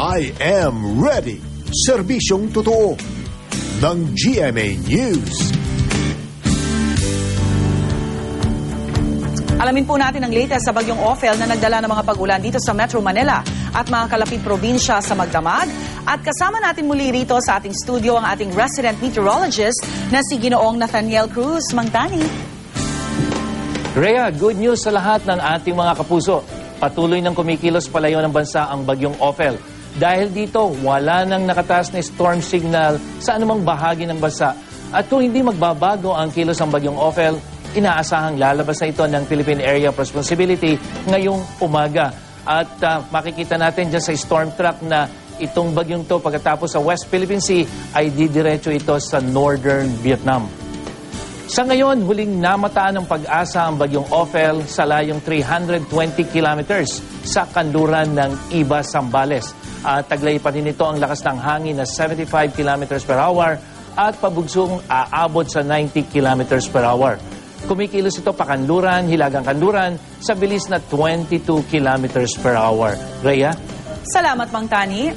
I am ready. Serbisyong totoo ng GMA News. Alamin po natin ang latest sa bagyong Ophel na nagdala ng mga pag-ulan dito sa Metro Manila at mga kalapit probinsya sa Magdamag. At kasama natin muli rito sa ating studio ang ating resident meteorologist na si Ginoong Nathaniel Cruz. Mang Tani. Rhea, good news sa lahat ng ating mga kapuso. Patuloy ng kumikilos palayo ng bansa ang bagyong Ophel. Dahil dito, wala nang nakataas na storm signal sa anumang bahagi ng bansa. At kung hindi magbabago ang kilos ng bagyong Ophel, inaasahang lalabas na ito ng Philippine Area of Responsibility ngayong umaga. At makikita natin dyan sa storm track na itong bagyong to pagkatapos sa West Philippine Sea ay didiretso ito sa Northern Vietnam. Sa ngayon, huling namataan ng pag-asa ang bagyong Ophel sa layong 320 kilometers sa kanluran ng Iba, Zambales. At taglay pa rin ito ang lakas ng hangin na 75 kilometers per hour at pabugsong aabot sa 90 kilometers per hour. Kumikilos ito pakanluran, hilagang kanluran sa bilis na 22 kilometers per hour. Rhea? Salamat, Mang Tani.